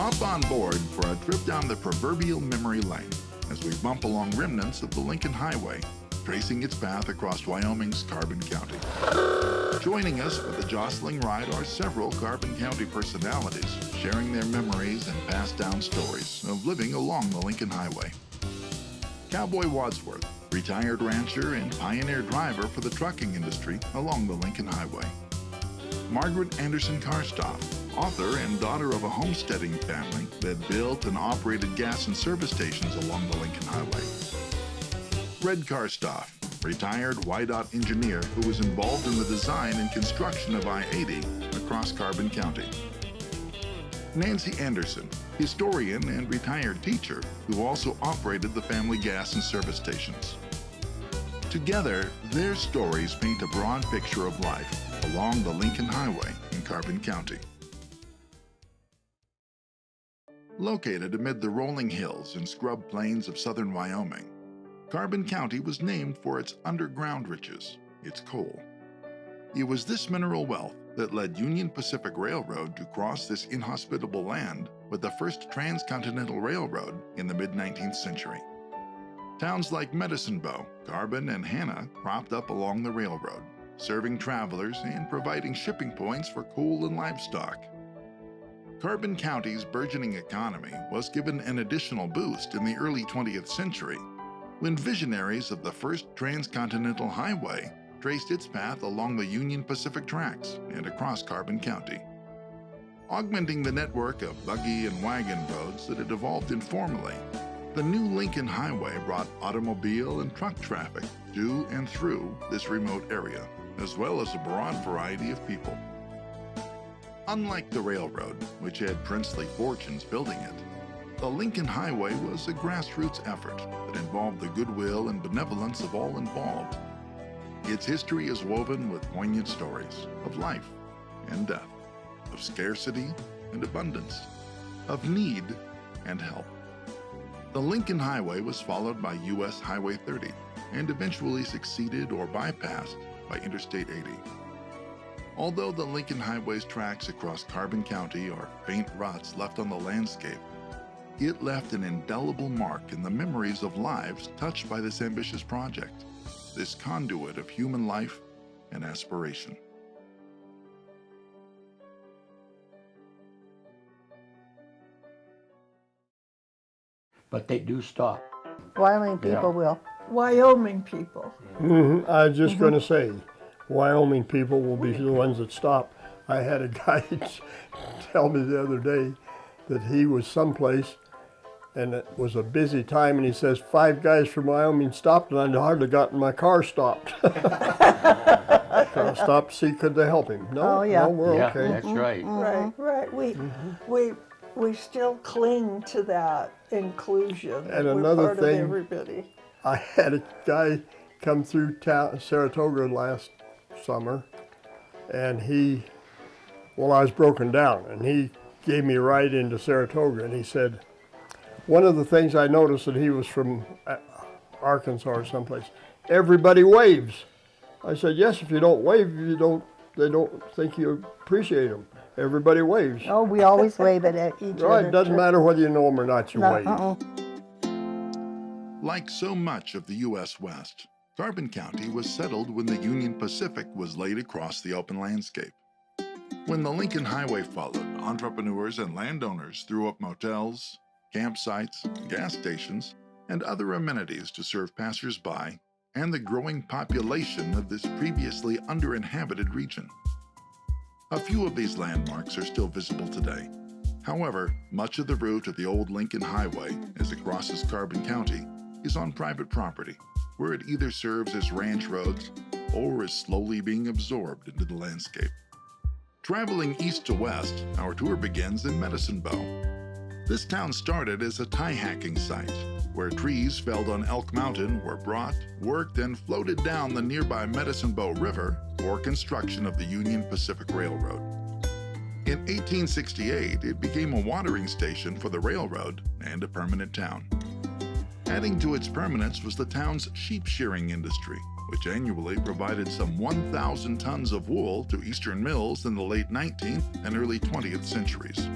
Hop on board for a trip down the proverbial memory lane as we bump along remnants of the Lincoln Highway, tracing its path across Wyoming's Carbon County. Joining us for the jostling ride are several Carbon County personalities sharing their memories and passed down stories of living along the Lincoln Highway. Cowboy Wadsworth, retired rancher and pioneer driver for the trucking industry along the Lincoln Highway. Margaret Anderson Karstoft, author and daughter of a homesteading family that built and operated gas and service stations along the Lincoln Highway. Red Karstoft, retired WYDOT engineer who was involved in the design and construction of I-80 across Carbon County. Nancy Anderson, historian and retired teacher who also operated the family gas and service stations. Together, their stories paint a broad picture of life along the Lincoln Highway in Carbon County. Located amid the rolling hills and scrub plains of southern Wyoming, Carbon County was named for its underground riches, its coal. It was this mineral wealth that led Union Pacific Railroad to cross this inhospitable land with the first transcontinental railroad in the mid-19th century. Towns like Medicine Bow, Carbon, and Hanna cropped up along the railroad, serving travelers and providing shipping points for coal and livestock. Carbon County's burgeoning economy was given an additional boost in the early 20th century when visionaries of the first transcontinental highway traced its path along the Union Pacific tracks and across Carbon County. Augmenting the network of buggy and wagon roads that had evolved informally, the new Lincoln Highway brought automobile and truck traffic to and through this remote area, as well as a broad variety of people. Unlike the railroad, which had princely fortunes building it, the Lincoln Highway was a grassroots effort that involved the goodwill and benevolence of all involved. Its history is woven with poignant stories of life and death, of scarcity and abundance, of need and help. The Lincoln Highway was followed by U.S. Highway 30 and eventually succeeded or bypassed by Interstate 80. Although the Lincoln Highway's tracks across Carbon County are faint ruts left on the landscape, it left an indelible mark in the memories of lives touched by this ambitious project, this conduit of human life and aspiration. But they do stop. Wyoming people will. Wyoming people. I was just going to say, Wyoming people will be the ones that stop. I had a guy tell me the other day that he was someplace and it was a busy time, and he says, 5 guys from Wyoming stopped and I'd hardly gotten my car stopped. Stopped to see could they help him. No, Oh, yeah. no, we're Yeah, okay. that's right. Right. We still cling to that inclusion. And We're another part thing- of everybody. I had a guy come through Saratoga last summer, and I was broken down, and he gave me a ride into Saratoga, and he said, one of the things I noticed that he was from Arkansas or someplace, everybody waves. I said, yes, if you don't wave, they don't think you appreciate them. Everybody waves. Oh, we always wave at each other. Right, it doesn't matter whether you know them or not, you wave. Like so much of the U.S. West, Carbon County was settled when the Union Pacific was laid across the open landscape. When the Lincoln Highway followed, entrepreneurs and landowners threw up motels, campsites, gas stations, and other amenities to serve passers-by and the growing population of this previously underinhabited region. A few of these landmarks are still visible today. However, much of the route of the old Lincoln Highway as it crosses Carbon County is on private property, where it either serves as ranch roads or is slowly being absorbed into the landscape. Traveling east to west, our tour begins in Medicine Bow. This town started as a tie-hacking site, where trees felled on Elk Mountain were brought, worked, and floated down the nearby Medicine Bow River for construction of the Union Pacific Railroad. In 1868, it became a watering station for the railroad and a permanent town. Adding to its permanence was the town's sheep shearing industry, which annually provided some 1,000 tons of wool to eastern mills in the late 19th and early 20th centuries.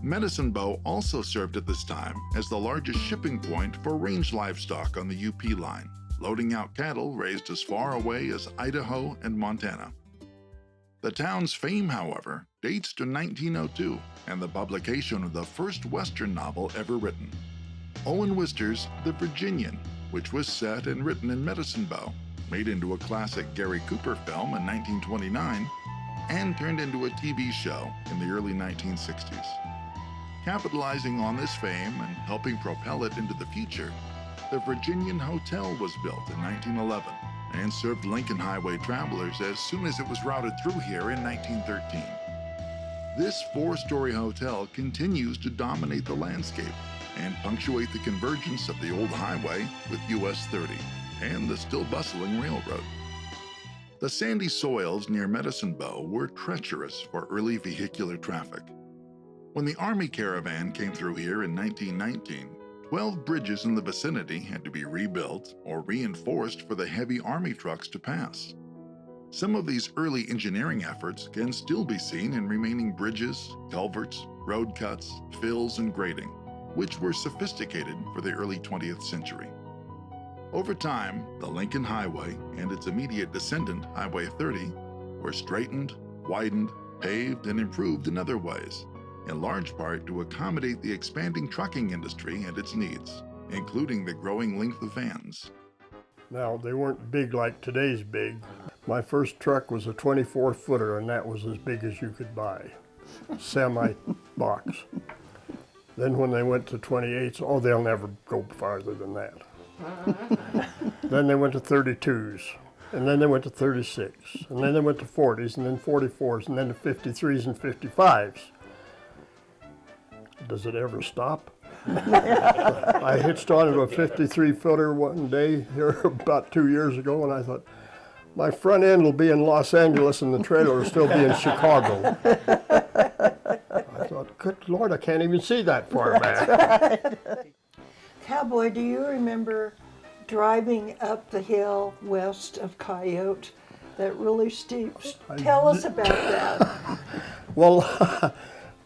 Medicine Bow also served at this time as the largest shipping point for range livestock on the UP line, loading out cattle raised as far away as Idaho and Montana. The town's fame, however, dates to 1902 and the publication of the first Western novel ever written, Owen Wister's The Virginian, which was set and written in Medicine Bow, made into a classic Gary Cooper film in 1929, and turned into a TV show in the early 1960s. Capitalizing on this fame and helping propel it into the future, the Virginian Hotel was built in 1911 and served Lincoln Highway travelers as soon as it was routed through here in 1913. This four-story hotel continues to dominate the landscape and punctuate the convergence of the old highway with US 30 and the still bustling railroad. The sandy soils near Medicine Bow were treacherous for early vehicular traffic. When the Army caravan came through here in 1919, 12 bridges in the vicinity had to be rebuilt or reinforced for the heavy Army trucks to pass. Some of these early engineering efforts can still be seen in remaining bridges, culverts, road cuts, fills, and grading, which were sophisticated for the early 20th century. Over time, the Lincoln Highway and its immediate descendant, Highway 30, were straightened, widened, paved, and improved in other ways, in large part to accommodate the expanding trucking industry and its needs, including the growing length of vans. Now, they weren't big like today's big. My first truck was a 24-footer, and that was as big as you could buy, semi-box. Then when they went to 28s, oh, they'll never go farther than that. Then they went to 32s, and then they went to 36, and then they went to 40s, and then 44s, and then to 53s and 55s. Does it ever stop? I hitched onto a 53-footer one day here about 2 years ago, and I thought, my front end will be in Los Angeles and the trailer will still be in Chicago. I thought, good Lord, I can't even see that far back. Cowboy, do you remember driving up the hill west of Coyote? That really steep. Tell us about that. Well,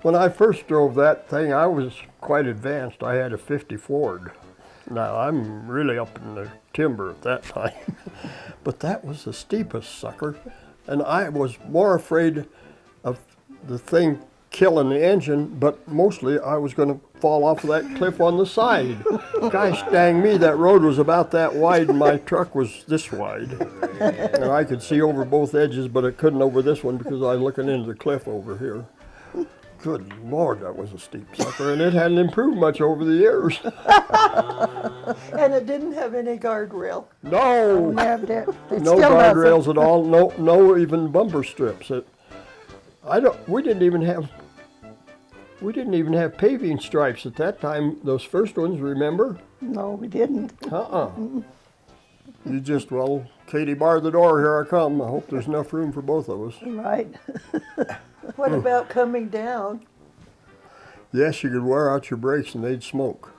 when I first drove that thing, I was quite advanced. I had a 50 Ford. Now, I'm really up in the timber at that time. But that was the steepest sucker. And I was more afraid of the thing killing the engine, but mostly I was going to fall off of that cliff on the side. Gosh dang me, that road was about that wide and my truck was this wide. And I could see over both edges, but I couldn't over this one because I was looking into the cliff over here. Good Lord, that was a steep sucker, and it hadn't improved much over the years. And it didn't have any guardrail. No, Yeah, it no still guardrails doesn't. at all. No even bumper strips. We didn't even have paving stripes at that time. Those first ones, remember? No, we didn't. You just, well, Katie, bar the door. Here I come. I hope there's enough room for both of us. Right. What about coming down? Yes, you could wear out your brakes and they'd smoke.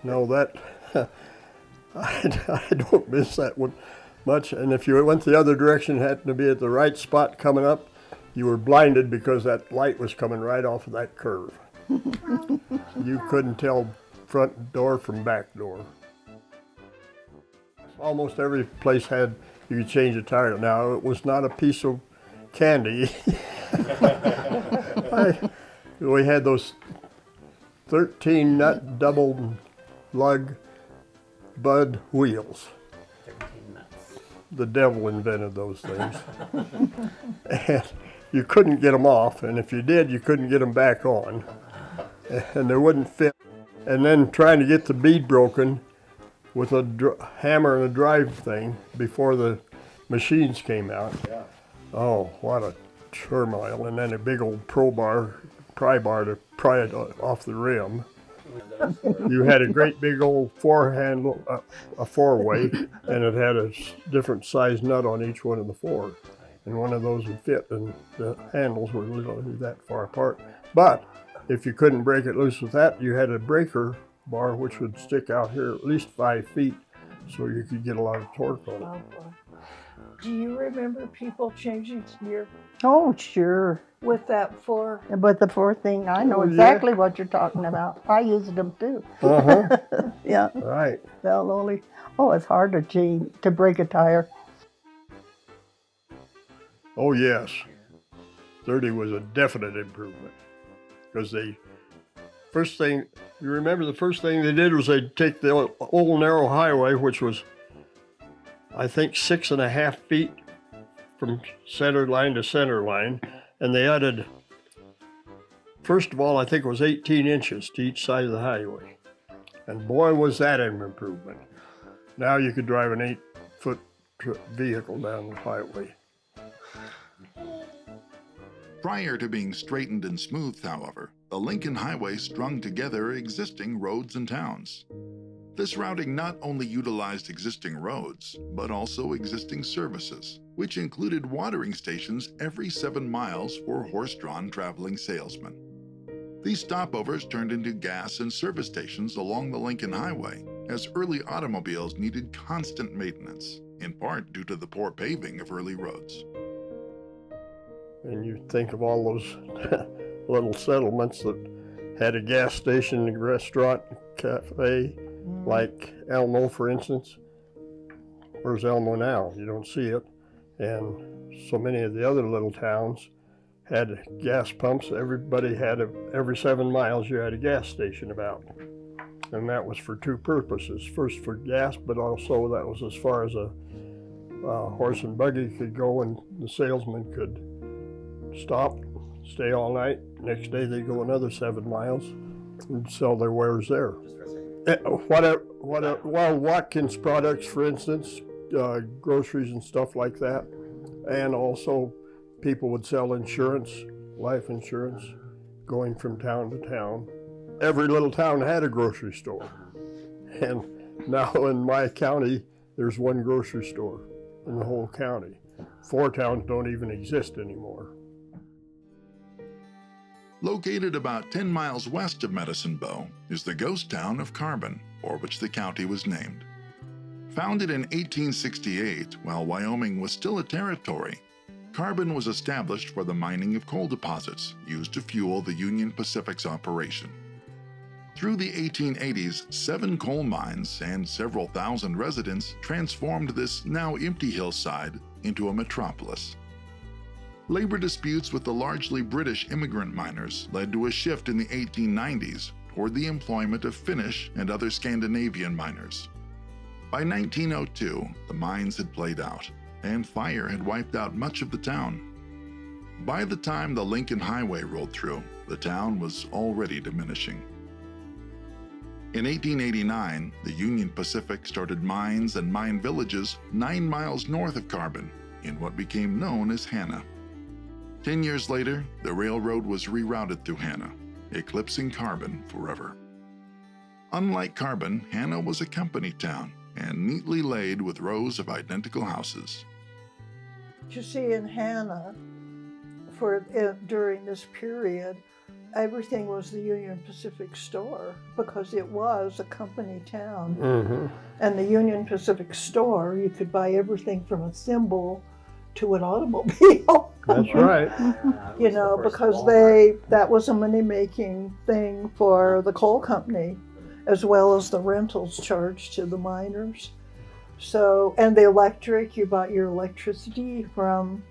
No, that I don't miss that one much. And if you went the other direction, happened to be at the right spot coming up, you were blinded because that light was coming right off of that curve. You couldn't tell front door from back door. Almost every place had, you could change a tire. Now, it was not a piece of candy. We had those 13 nut double lug Bud wheels. 13 nuts. The devil invented those things. And you couldn't get them off, and if you did, you couldn't get them back on. And they wouldn't fit. And then trying to get the bead broken with a hammer and a drive thing before the machines came out. Yeah. Oh, what a turmoil. And then a big old pry bar to pry it off the rim. You had a great big old four-handle, a four-way, and it had a different size nut on each one of the four. And one of those would fit, and the handles were literally that far apart. But if you couldn't break it loose with that, you had a breaker bar which would stick out here at least 5 feet, so you could get a lot of torque on it. Do you remember people changing gear Oh, sure. with that four? But the fourth thing, I know Oh, yeah. exactly what you're talking about. I used them too. Uh-huh. Yeah. Right. They'll only, oh, it's hard to change, to break a tire. Oh, yes. 30 was a definite improvement. Because first thing, you remember the first thing they did was they'd take the old narrow highway, which was, I think, 6.5 feet from center line to center line, and they added, first of all, I think it was 18 inches to each side of the highway. And boy, was that an improvement. Now you could drive an 8-foot vehicle down the highway. Prior to being straightened and smoothed, however, the Lincoln Highway strung together existing roads and towns. This routing not only utilized existing roads, but also existing services, which included watering stations every 7 miles for horse-drawn traveling salesmen. These stopovers turned into gas and service stations along the Lincoln Highway, as early automobiles needed constant maintenance, in part due to the poor paving of early roads. And you think of all those little settlements that had a gas station, a restaurant, cafe, like Elmo, for instance. Where's Elmo now? You don't see it. And so many of the other little towns had gas pumps. Everybody had every 7 miles you had a gas station about. And that was for two purposes. First for gas, but also that was as far as a horse and buggy could go, and the salesman could stop, stay all night. Next day they go another 7 miles and sell their wares there. Well, Watkins products, for instance, groceries and stuff like that. And also people would sell insurance, life insurance, going from town to town. Every little town had a grocery store. And now in my county, there's one grocery store in the whole county. 4 towns don't even exist anymore. Located about 10 miles west of Medicine Bow is the ghost town of Carbon, for which the county was named. Founded in 1868, while Wyoming was still a territory, Carbon was established for the mining of coal deposits used to fuel the Union Pacific's operation. Through the 1880s, 7 coal mines and several thousand residents transformed this now empty hillside into a metropolis. Labor disputes with the largely British immigrant miners led to a shift in the 1890s toward the employment of Finnish and other Scandinavian miners. By 1902, the mines had played out, and fire had wiped out much of the town. By the time the Lincoln Highway rolled through, the town was already diminishing. In 1889, the Union Pacific started mines and mine villages 9 miles north of Carbon, in what became known as Hanna. 10 years later, the railroad was rerouted through Hanna, eclipsing Carbon forever. Unlike Carbon, Hanna was a company town and neatly laid with rows of identical houses. You see, in Hanna, during this period, everything was the Union Pacific store because it was a company town. Mm-hmm. And the Union Pacific store, you could buy everything from a thimble to an automobile. That's right. You know, because that was a money-making thing for the coal company, as well as the rentals charged to the miners. So, and the electric, you bought your electricity from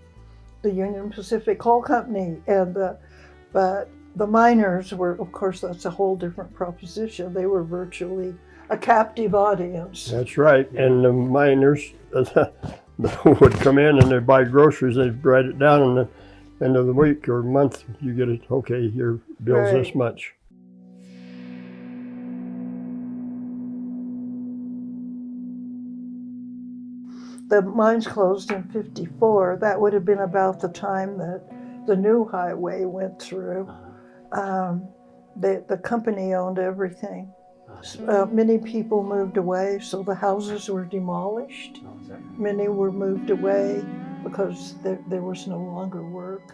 the Union Pacific Coal Company, but the miners were, of course, that's a whole different proposition. They were virtually a captive audience. That's right. And the miners would come in and they'd buy groceries. They'd write it down, and the end of the week or month, you get it, okay, your bill's this much. The mines closed in '54. That would have been about the time that the new highway went through. The company owned everything. Many people moved away, so the houses were demolished. Many were moved away because there was no longer work.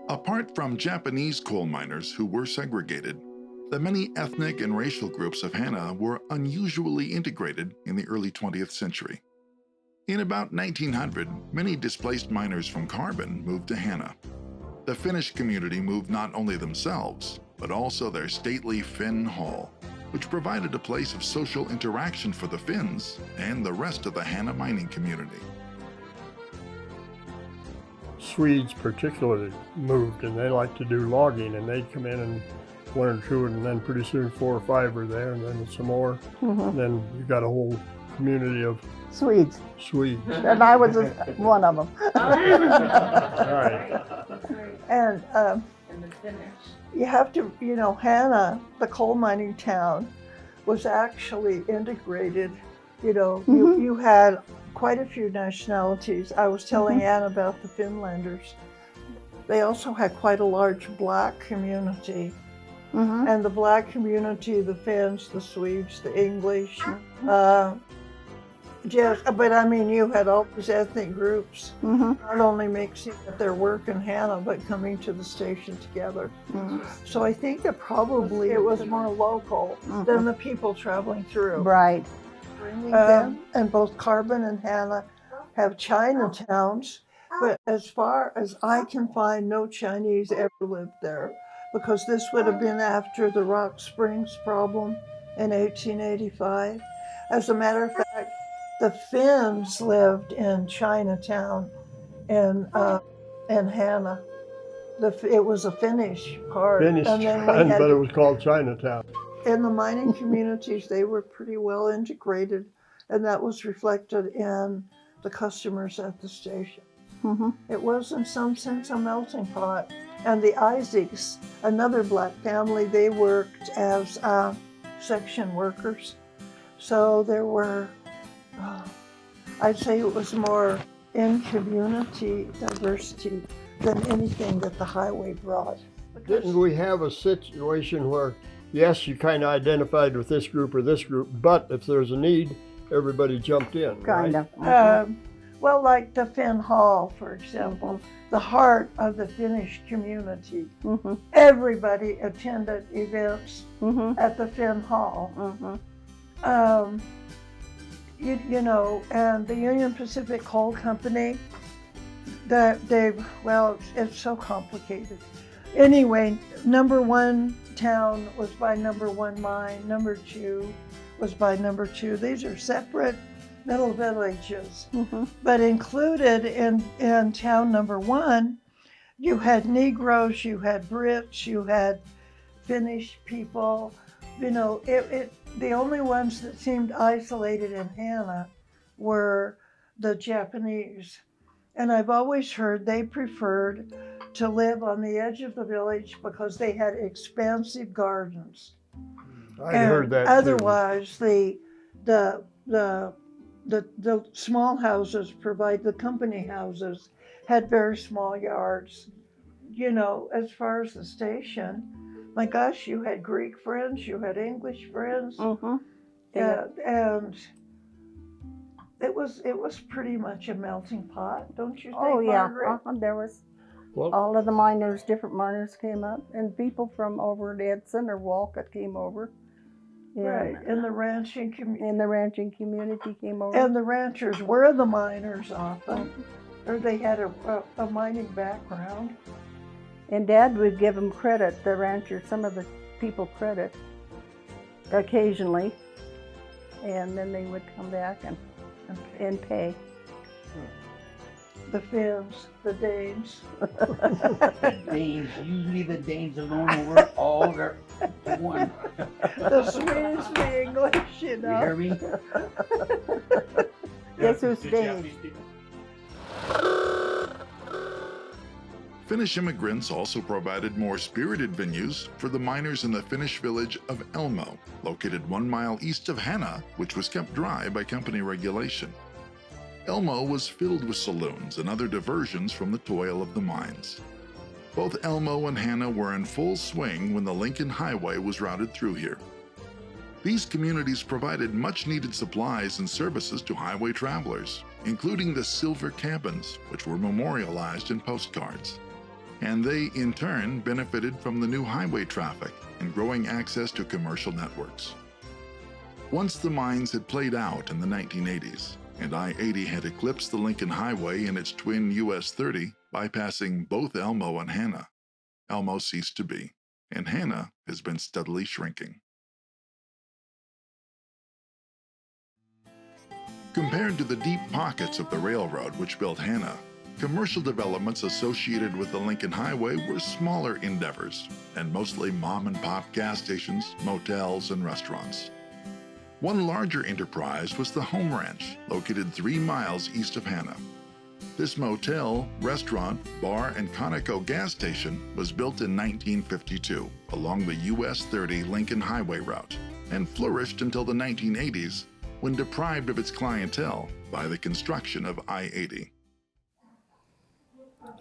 Apart from Japanese coal miners who were segregated, The many ethnic and racial groups of Hana were unusually integrated in the early 20th century. In about 1900, many displaced miners from Carbon moved to Hana. The Finnish community moved not only themselves, but also their stately Finn Hall, which provided a place of social interaction for the Finns and the rest of the Hana mining community. Swedes particularly moved, and they liked to do logging, and they'd come in and one or two, and then pretty soon 4 or 5 were there, and then some more. And then you got a whole community of Swedes. Swedes. And I was one of them. All right. And you have to, Hana, the coal mining town, was actually integrated. You had quite a few nationalities. I was telling Ann about the Finlanders. They also had quite a large black community. And the black community, the Finns, the Swedes, the English, but I mean, you had all these ethnic groups, not only mixing at their work in Hana, but coming to the station together. So I think that probably it was more local than the people traveling through. Right. And both Carbon and Hana have Chinatowns, but as far as I can find, no Chinese ever lived there, because this would have been after the Rock Springs problem in 1885. As a matter of fact, the Finns lived in Chinatown and Hana. It was a Finnish part. Finnish, and then but it was called Chinatown. In the mining communities, they were pretty well integrated, and that was reflected in the customers at the station. It was, in some sense, a melting pot. And the Isaacs, another black family, they worked as section workers. So there were, I'd say it was more in community diversity than anything that the highway brought. Didn't we have a situation where, yes, you kind of identified with this group or this group, but if there's a need, everybody jumped in, Kind right? of. Well, like the Finn Hall, for example, the heart of the Finnish community. Everybody attended events at the Finn Hall. And the Union Pacific Coal Company, it's so complicated. Anyway, number 1 town was by number 1 mine, number 2 was by number 2. These are separate little villages. But included in town number 1, you had Negroes, you had Brits, you had Finnish people. The only ones that seemed isolated in Hana were the Japanese. And I've always heard they preferred to live on the edge of the village because they had expansive gardens. I heard that Otherwise, the small houses, the company houses, had very small yards. As far as the station, my gosh, you had Greek friends, you had English friends, and it was pretty much a melting pot, don't you think, Margaret? There was all of the miners, different miners came up, and people from over at Edson or Walcott came over. Right, and the ranching community came over. And the ranchers were the miners often, or they had a mining background. And Dad would give them credit, the ranchers, some of the people credit, occasionally. And then they would come back and pay. The Finns, the Danes. The Danes, usually the Danes alone were all there to one. The Swedes, the English, You hear me? Guess who's Danes? Finnish immigrants also provided more spirited venues for the miners in the Finnish village of Elmo, located 1 mile east of Hana, which was kept dry by company regulation. Elmo was filled with saloons and other diversions from the toil of the mines. Both Elmo and Hana were in full swing when the Lincoln Highway was routed through here. These communities provided much-needed supplies and services to highway travelers, including the silver cabins, which were memorialized in postcards. and they, in turn, benefited from the new highway traffic and growing access to commercial networks. Once the mines had played out in the 1980s, and I-80 had eclipsed the Lincoln Highway in its twin US 30, bypassing both Elmo and Hanna, Elmo ceased to be, and Hanna has been steadily shrinking. Compared to the deep pockets of the railroad which built Hanna, commercial developments associated with the Lincoln Highway were smaller endeavors and mostly mom-and-pop gas stations, motels, and restaurants. One larger enterprise was the Home Ranch, located 3 miles east of Hanna. This motel, restaurant, bar, and Conoco gas station was built in 1952 along the US 30 Lincoln Highway route and flourished until the 1980s when deprived of its clientele by the construction of I-80.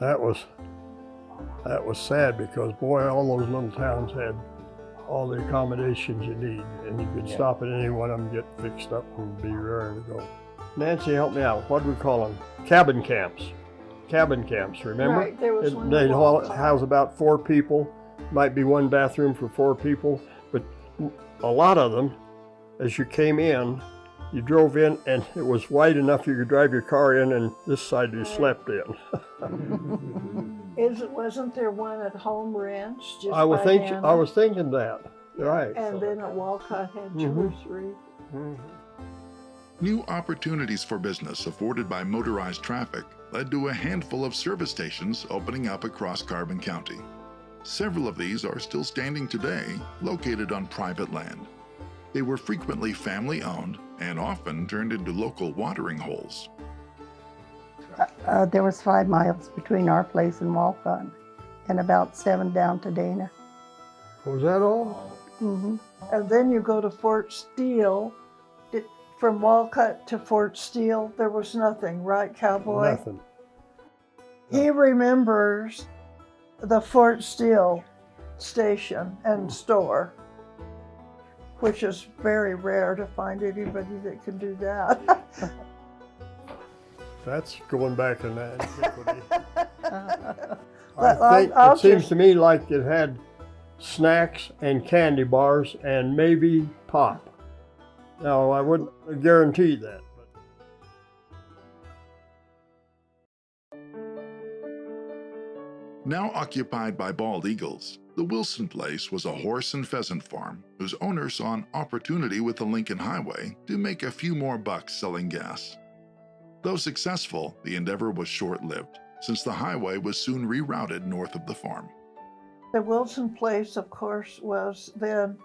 That was sad because, boy, all those little towns had all the accommodations you need, and you could stop at any one of them, get fixed up, and be raring to go. Nancy, help me out. What do we call them? Cabin camps. Cabin camps, remember? Right, there was one. They'd house about 4 people. Might be 1 bathroom for 4 people, but a lot of them, as you came in, you drove in and it was wide enough you could drive your car in, and this side you slept in. Wasn't there one at Home Ranch? Just I was by thinking that. Right. And then at Walcott had 2 or 3. New opportunities for business afforded by motorized traffic led to a handful of service stations opening up across Carbon County. Several of these are still standing today, located on private land. They were frequently family-owned and often turned into local watering holes. There was 5 miles between our place and Walcott, and about 7 down to Dana. Was that all? Mm-hmm. And then you go to Fort Steele. From Walcott to Fort Steele, there was nothing, right, Cowboy? Nothing. He remembers the Fort Steele station and store, which is very rare to find anybody that can do that. That's going back in that antiquity. But I think I'll it seems just- to me like it had snacks and candy bars and maybe pop. Now, I wouldn't guarantee that. Now occupied by bald eagles, the Wilson Place was a horse and pheasant farm whose owner saw an opportunity with the Lincoln Highway to make a few more bucks selling gas. Though successful, the endeavor was short-lived, since the highway was soon rerouted north of the farm. The Wilson Place, of course, was then,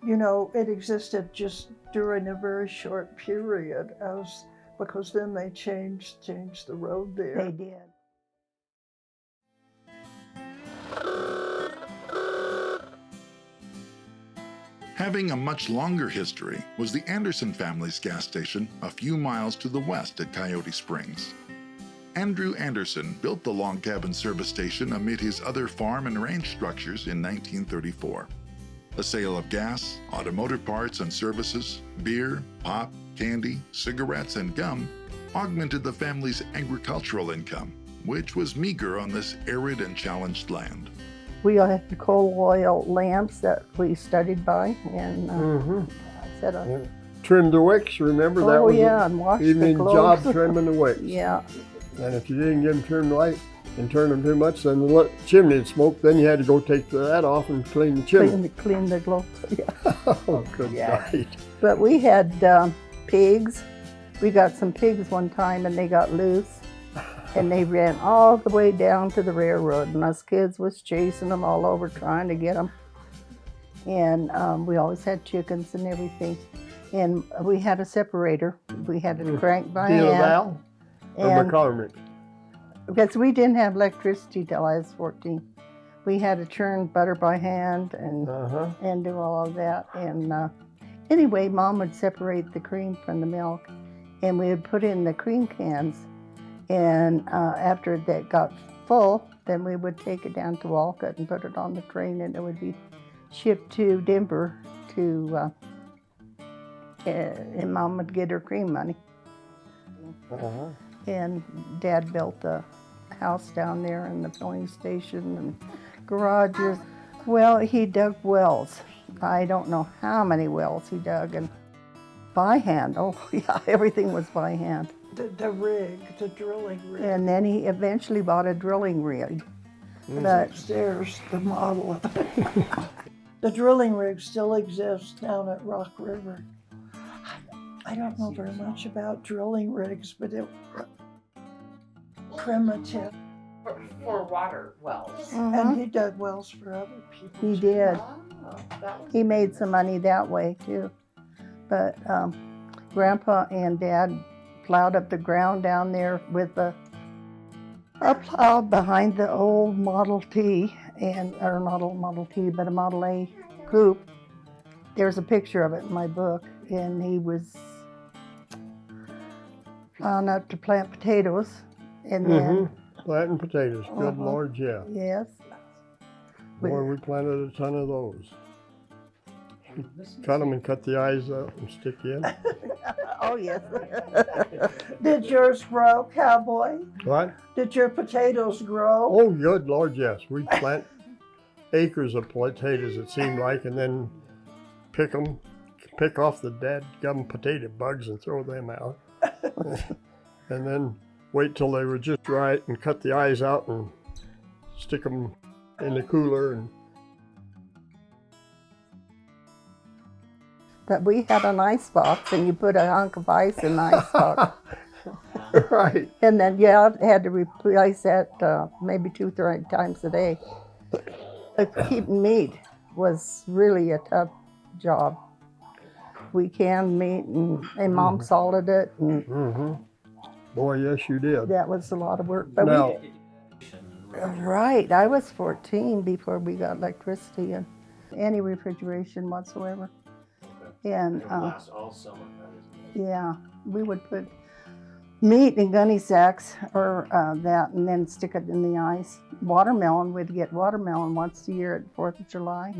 it existed just during a very short period, because then they changed the road there. They did. Having a much longer history was the Anderson family's gas station a few miles to the west at Coyote Springs. Andrew Anderson built the log cabin service station amid his other farm and ranch structures in 1934. The sale of gas, automotive parts and services, beer, pop, candy, cigarettes, and gum augmented the family's agricultural income, which was meager on this arid and challenged land. We had the coal oil lamps that we studied by, and Trim the wicks, remember that was and wash the evening clothes. job, trimming the wicks. Yeah. And if you didn't get them trimmed right and turn them too much, then the chimney would smoke. Then you had to go take that off and clean the chimney. Clean the glow. Yeah. Oh, good night. But we had pigs. We got some pigs one time, and they got loose. And they ran all the way down to the railroad, and us kids was chasing them all over trying to get them. And we always had chickens and everything. And we had a separator. We had it cranked by hand. Val or And McCormick? because we didn't have electricity till I was 14. We had to churn butter by hand and do all of that. And anyway, Mom would separate the cream from the milk, and we would put in the cream cans. And after that got full, then we would take it down to Walcott and put it on the train, and it would be shipped to Denver and Mom would get her cream money. And Dad built a house down there and the filling station and garages. Well, he dug wells. I don't know how many wells he dug, and by hand. Oh, yeah, everything was by hand. The rig, the drilling rig. And then he eventually bought a drilling rig. But upstairs, the model. The drilling rig still exists down at Rock River. I don't know very much about drilling rigs, but it primitive. For water wells. And he dug wells for other people. He did. Oh, that was He made some money that way too. But Grandpa and Dad plowed up the ground down there with a plow behind the old Model T, or not old Model T, but a Model A coupe. There's a picture of it in my book, and he was plowing up to plant potatoes, and then Planting potatoes, good Lord, yeah. yes, Boy, we planted a ton of those. Cut them and cut the eyes out and stick in. oh yes, Did yours grow, cowboy? What? Did your potatoes grow? Oh, good Lord, yes. We plant acres of potatoes, it seemed like, and then pick off the dadgum potato bugs and throw them out. And then wait till they were just right and cut the eyes out and stick them in the cooler. And but we had an ice box, and you put a hunk of ice in the ice box. right. And then, yeah, I had to replace that maybe 2 or 3 times a day. Keeping meat was really a tough job. We canned meat, and Mom salted it, and Boy, yes, you did. that was a lot of work. But Now, right, I was 14 before we got electricity and any refrigeration whatsoever. And It'll last all summer, that is. yeah, we would put meat in gunny sacks or that, and then stick it in the ice. Watermelon, we'd get watermelon once a year at 4th of July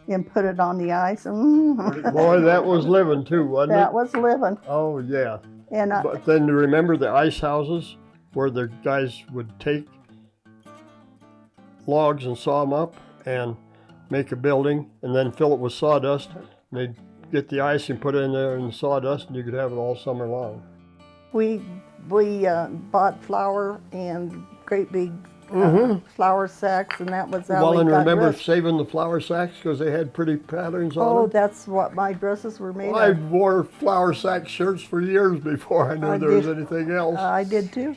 and put it on the ice. boy, that was living too, wasn't That it? was living. Oh, yeah. And But then remember the ice houses where the guys would take logs and saw them up and make a building and then fill it with sawdust. And they'd get the ice and put it in there in the sawdust, and you could have it all summer long. we bought flour and great big flour sacks, and that was how Well, we and got remember dressed. saving the flour sacks because they had pretty patterns on Oh, them? that's what my dresses were made I of. wore flour sack shirts for years before I knew I there was did. anything else. I did too.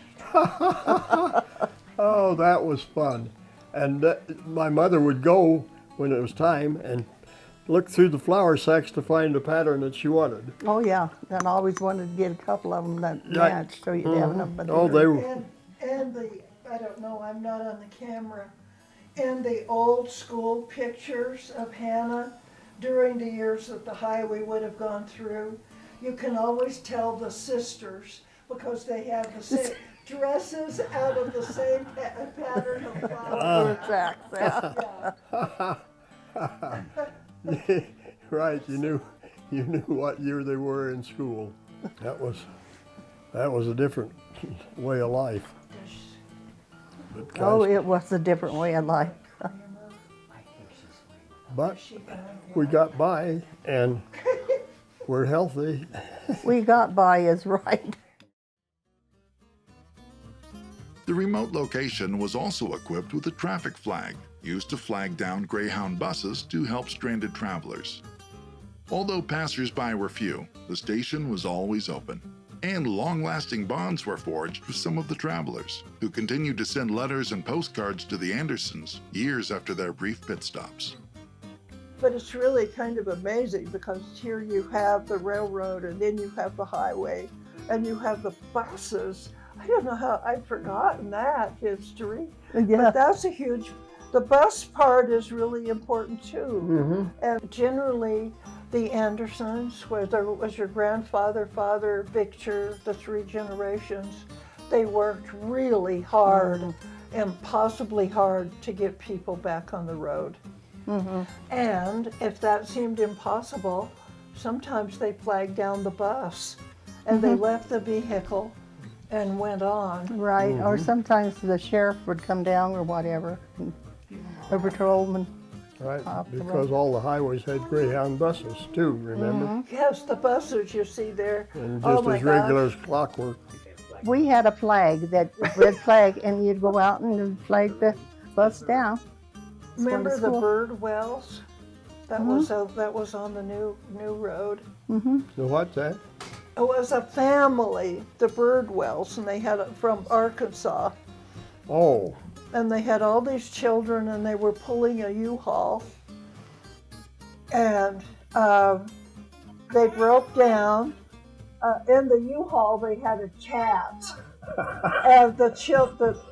Oh, that was fun. And my mother would go when it was time and look through the flour sacks to find a pattern that she wanted. Oh yeah, and I always wanted to get a couple of them that Yeah. matched, so you'd have enough. But Oh, they were. And I don't know, I'm not on the camera. And the old school pictures of Hannah during the years that the highway would have gone through, you can always tell the sisters because they have the same dresses out of the same pattern of flowers. sacks, yeah. Right, you knew what year they were in school. That was a different way of life. But, Oh, guys, it was a different way of life. but we got by and we're healthy. We got by is right. The remote location was also equipped with a traffic flag, used to flag down Greyhound buses to help stranded travelers. Although passers-by were few, the station was always open, and long-lasting bonds were forged with some of the travelers, who continued to send letters and postcards to the Andersons years after their brief pit stops. But it's really kind of amazing because here you have the railroad and then you have the highway and you have the buses. I don't know how I'd forgotten that history, Yeah. but that's a huge, the bus part is really important too. And generally the Andersons, whether it was your grandfather, father, Victor, the 3 generations, they worked really hard, impossibly hard to get people back on the road. And if that seemed impossible, sometimes they flagged down the bus and they left the vehicle and went on. Right, or sometimes the sheriff would come down or whatever, and a patrolman. Right, Off the because all the highways had Greyhound buses too, remember? Yes, the buses you see there. And Oh just my as regular gosh. as clockwork. We had a flag, that red flag, and you'd go out and flag the bus down. Remember the school. bird wells? That was on the new road. So what's that? It was a family, the Birdwells, and they had it from Arkansas. Oh, And they had all these children, and they were pulling a U-Haul. And they broke down. In the U-Haul, they had a cat. And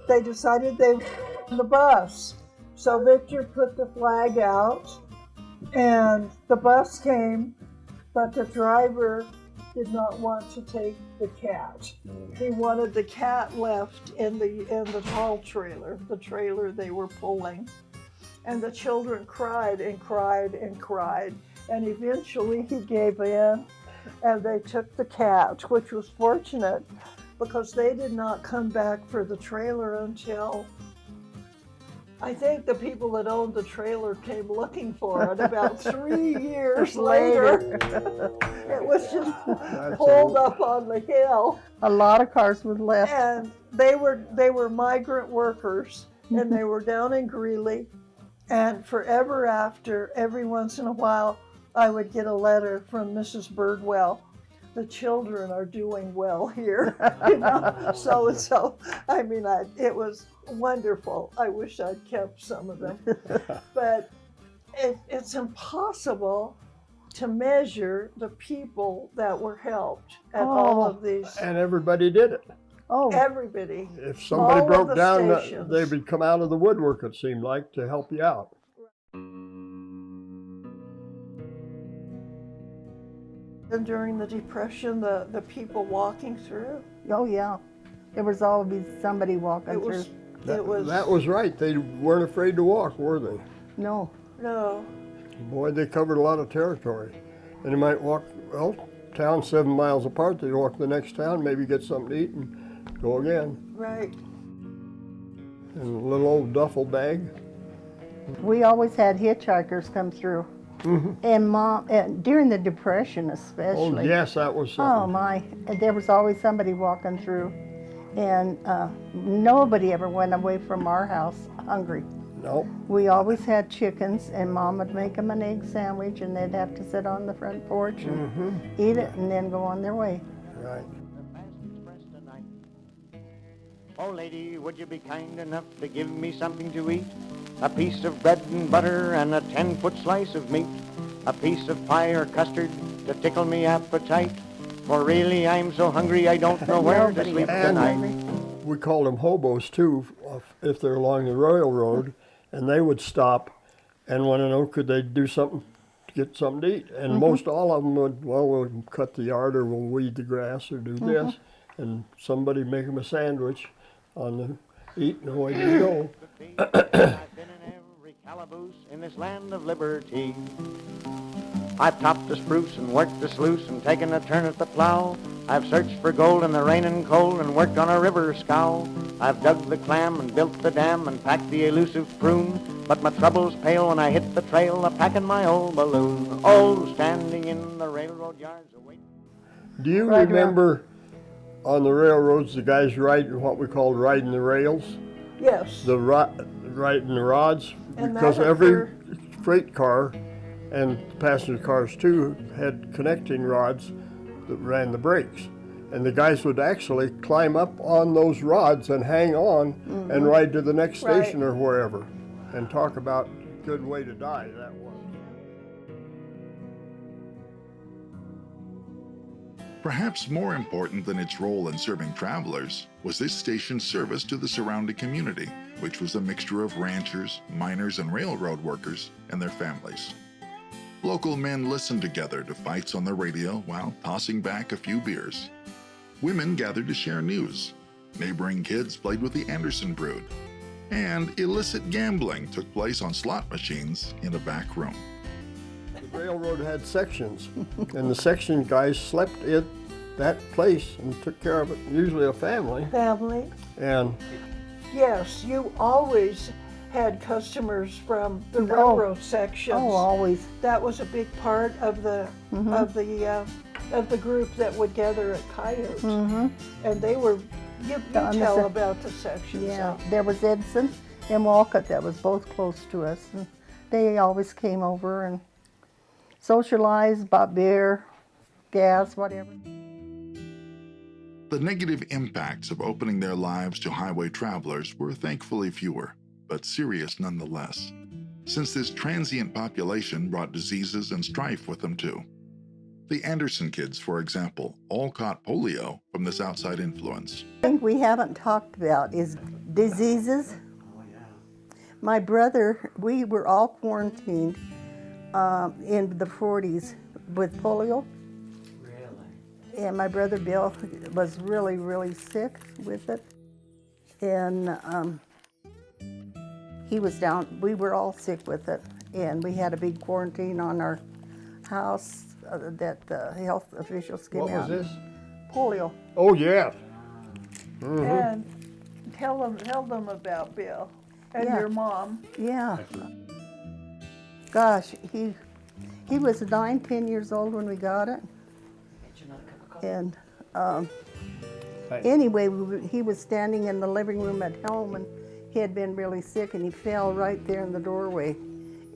they decided they were on the bus. So Victor put the flag out, and the bus came, but the driver did not want to take the cat. He wanted the cat left in the tall trailer, the trailer they were pulling. And the children cried and cried and cried. And eventually he gave in, and they took the cat, which was fortunate because they did not come back for the trailer until I think the people that owned the trailer came looking for it about 3 years later. It was just pulled up on the hill. A lot of cars were left. And they were migrant workers, and they were down in Greeley. And forever after, every once in a while, I would get a letter from Mrs. Birdwell. The children are doing well here, you know, so and so. I mean, it was wonderful. I wish I'd kept some of them. But it's impossible to measure the people that were helped at all of these. and everybody did it. Oh, Everybody. If somebody All of broke the down, stations. they would come out of the woodwork, it seemed like, to help you out. And during the Depression, the people walking through, oh yeah. There was always somebody walking it was, through. it was, That was right. They weren't afraid to walk, were they? No. no, Boy, they covered a lot of territory. And they might walk, well, towns 7 miles apart. They'd walk to the next town, maybe get something to eat and go again. right. And a little old duffel bag. We always had hitchhikers come through. And Mom, during the Depression Oh, especially. yes, that was Oh something. my, there was always somebody walking through. And nobody ever went away from our house hungry. No, We always had chickens, and Mom would make them an egg sandwich, and they'd have to sit on the front porch and eat it and then go on their way. right. Oh, lady, would you be kind enough to give me something to eat? A piece of bread and butter and a 10-foot slice of meat. A piece of pie or custard to tickle me appetite. For really I'm so hungry I don't know where to Nobody sleep ever tonight. hungry. We called them hobos too, if they're along the railroad, and they would stop and want to know could they do something to get something to eat. And most all of them would, well, we'll cut the yard or we'll weed the grass or do this, and somebody make them a sandwich on the eat and away you go. I've been in every calaboose in this land of liberty. I've topped the spruce and worked the sluice and taken a turn at the plow. I've searched for gold in the rain and cold and worked on a river scow. I've dug the clam and built the dam and packed the elusive prune. But my troubles pale when I hit the trail a-packing my old balloon. Oh, standing in the railroad yards away. Do you Right, remember on the railroads the guys riding what we called riding the rails? Yes. The riding the rods? And Because that every occurred- freight car and passenger cars too had connecting rods that ran the brakes. And the guys would actually climb up on those rods and hang on and ride to the next Right. station or wherever. And talk about good way to die, that was. Perhaps more important than its role in serving travelers was this station's service to the surrounding community, which was a mixture of ranchers, miners, and railroad workers and their families. Local men listened together to fights on the radio while tossing back a few beers. Women gathered to share news. Neighboring kids played with the Anderson brood. And illicit gambling took place on slot machines in a back room. The railroad had sections, and the section guys slept that place and took care of it, usually a family. Family. And Yes, you always had customers from the railroad sections. Oh, always. That was a big part of the of the group that would gather at Coyote, and they were. You tell about the sections. Yeah, there was Edson and Walcott that was both close to us, and they always came over and socialized, bought beer, gas, whatever. The negative impacts of opening their lives to highway travelers were thankfully fewer, but serious nonetheless, since this transient population brought diseases and strife with them too. The Anderson kids, for example, all caught polio from this outside influence. I think we haven't talked about is diseases. My brother, we were all quarantined in the 40s with polio. Really? And my brother Bill was really, really sick with it. And he was down, we were all sick with it. And we had a big quarantine on our house that the health officials came out. what was this? Polio. Oh, yeah. And tell them about Bill and Yeah. your mom. Yeah. Gosh, he was 9, 10 years old when we got it. And anyway, he was standing in the living room at home, and he had been really sick, and he fell right there in the doorway.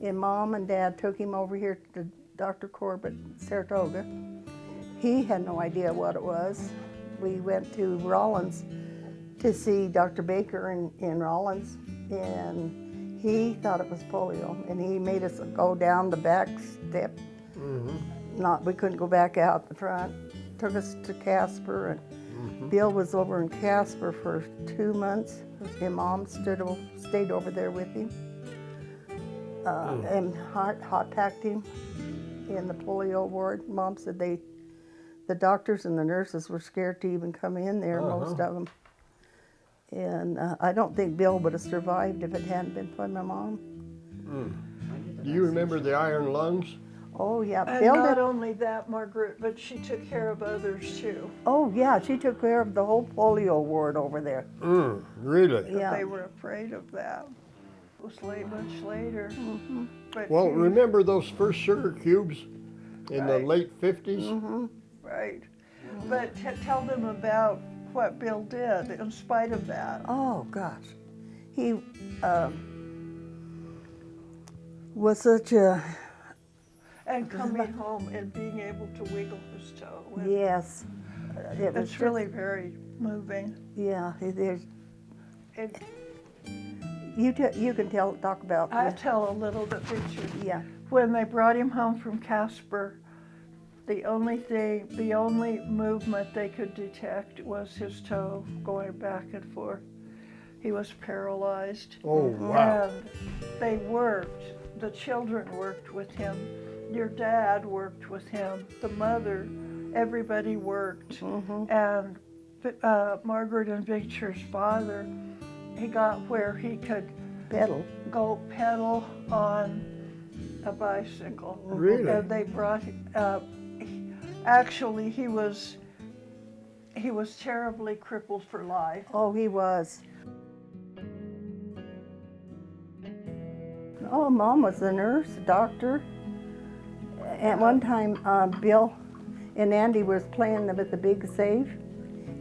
And Mom and Dad took him over here to Dr. Corbett, Saratoga. He had no idea what it was. We went to Rollins to see Dr. Baker in Rollins, and he thought it was polio, and he made us go down the back step. We couldn't go back out the front. Took us to Casper, and Bill was over in Casper for 2 months. And Mom stayed over there with him, and hot packed him in the polio ward. Mom said the doctors and the nurses were scared to even come in there, most of them. And I don't think Bill would have survived if it hadn't been for my mom. Do you remember the iron lungs? Oh yeah, And Bill not did. only that, Margaret, but she took care of others too. Oh yeah, she took care of the whole polio ward over there. Really? Yeah. They were afraid of that. It was much later. But Well, she- remember those first sugar cubes in the Right. late 50s? Right. But tell them about what Bill did in spite of that. Oh gosh, he was such a And coming home and being able to wiggle his toe. And yes. It was It's really very moving. yeah. There's And you can talk about I tell a little bit picture. yeah. When they brought him home from Casper, the only movement they could detect was his toe going back and forth. He was paralyzed. Oh, wow. And they worked, the children worked with him. Your dad worked with him, the mother, everybody worked. And Margaret and Victor's father, he got where he could go pedal on a bicycle. Really? And they brought, actually he was terribly crippled for life. Oh, he was. Oh, Mom was a nurse, a doctor. At one time, Bill and Andy was playing with the big safe,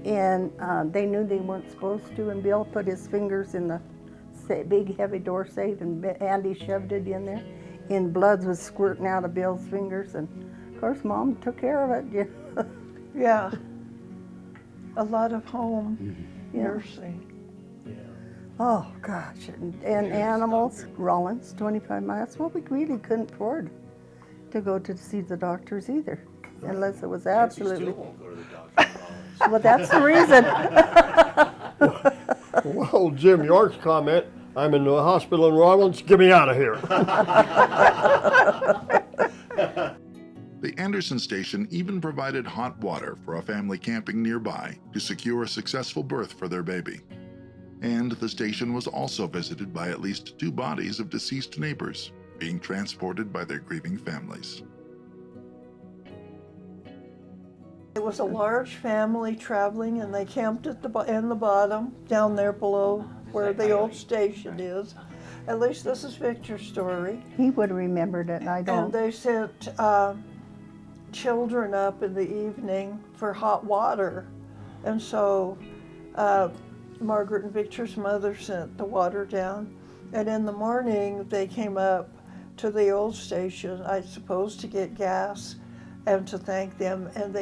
and they knew they weren't supposed to, and Bill put his fingers in the big heavy door safe, and Andy shoved it in there, and blood was squirting out of Bill's fingers, and of course Mom took care of it. Yeah. A lot of home nursing. Oh gosh, and animals, Rollins, 25 miles. Well, we really couldn't afford to go to see the doctors either, unless it was absolutely. Still won't go to the doctor. Well, that's the reason. Well, Jim York's comment, I'm in the hospital in Rollins, get me out of here. The Anderson station even provided hot water for a family camping nearby to secure a successful birth for their baby. And the station was also visited by at least 2 bodies of deceased neighbors being transported by their grieving families. It was a large family traveling, and they camped at in the bottom, down there below where the old station is. At least this is Victor's story. He would have remembered it, and I don't. And they sent children up in the evening for hot water. And so Margaret and Victor's mother sent the water down. And in the morning, they came up to the old station, I suppose, to get gas and to thank them. And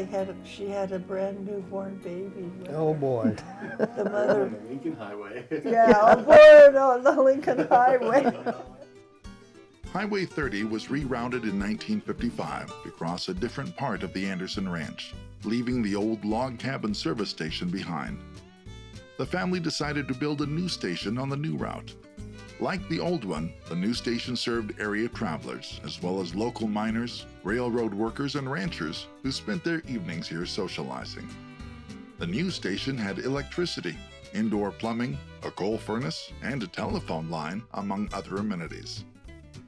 she had a brand newborn baby. Oh boy. The mother. On the Lincoln Highway. Yeah, born on the Lincoln Highway. Highway 30 was rerouted in 1955 to cross a different part of the Anderson Ranch, leaving the old log cabin service station behind. The family decided to build a new station on the new route. Like the old one, the new station served area travelers, as well as local miners, railroad workers, and ranchers who spent their evenings here socializing. The new station had electricity, indoor plumbing, a coal furnace, and a telephone line, among other amenities.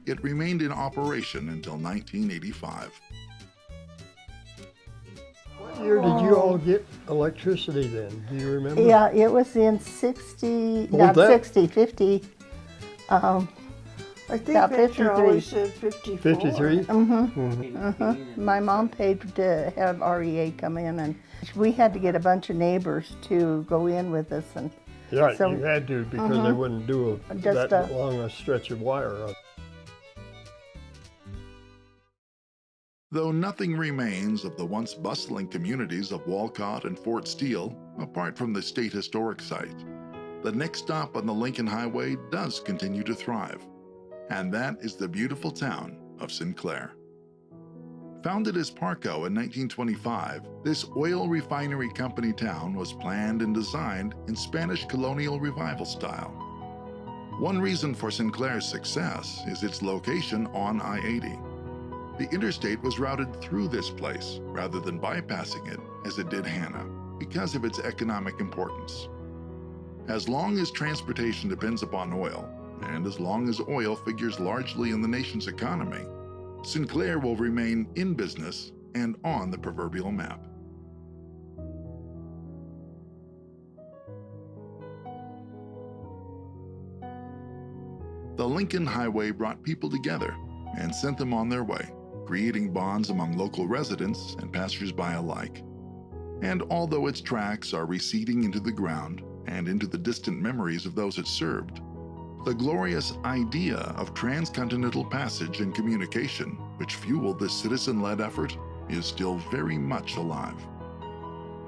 It remained in operation until 1985. What year did you all get electricity then? Do you remember? Yeah, it was in 50. I think About Victor 53. always said 54. 53? My mom paid to have REA come in, and we had to get a bunch of neighbors to go in with us. And Yeah, so, you had to because they wouldn't do Just that long a stretch of wire. Though nothing remains of the once bustling communities of Walcott and Fort Steele, apart from the state historic site, the next stop on the Lincoln Highway does continue to thrive, and that is the beautiful town of Sinclair. Founded as Parco in 1925, this oil refinery company town was planned and designed in Spanish colonial revival style. One reason for Sinclair's success is its location on I-80. The interstate was routed through this place rather than bypassing it as it did Hanna because of its economic importance. As long as transportation depends upon oil, and as long as oil figures largely in the nation's economy, Sinclair will remain in business and on the proverbial map. The Lincoln Highway brought people together and sent them on their way, creating bonds among local residents and passers-by alike. And although its tracks are receding into the ground and into the distant memories of those it served, the glorious idea of transcontinental passage and communication, which fueled this citizen-led effort, is still very much alive.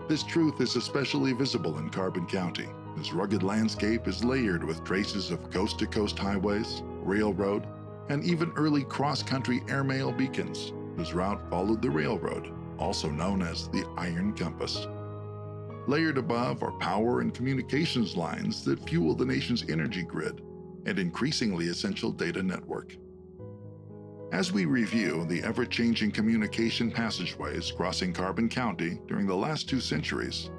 This truth is especially visible in Carbon County, whose rugged landscape is layered with traces of coast-to-coast highways, railroad, and even early cross-country airmail beacons, whose route followed the railroad, also known as the Iron Compass. Layered above are power and communications lines that fuel the nation's energy grid and increasingly essential data network. As we review the ever-changing communication passageways crossing Carbon County during the last 2 centuries,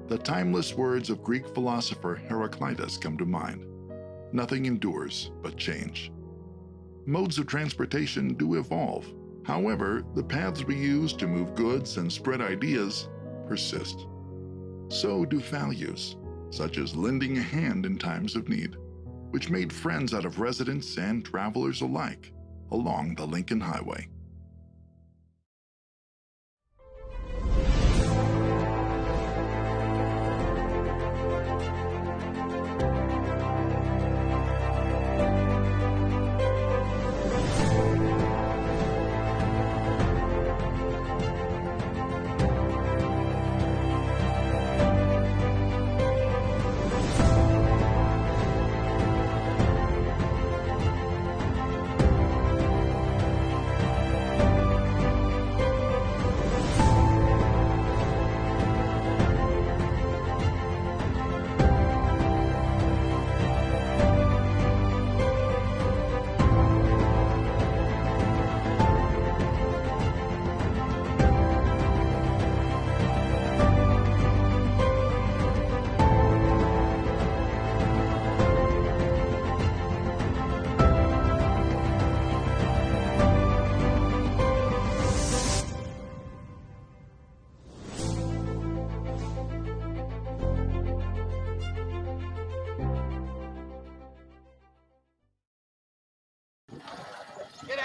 the timeless words of Greek philosopher Heraclitus come to mind. Nothing endures but change. Modes of transportation do evolve. However, the paths we use to move goods and spread ideas persist. So do values, such as lending a hand in times of need, which made friends out of residents and travelers alike along the Lincoln Highway.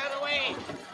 out of the way!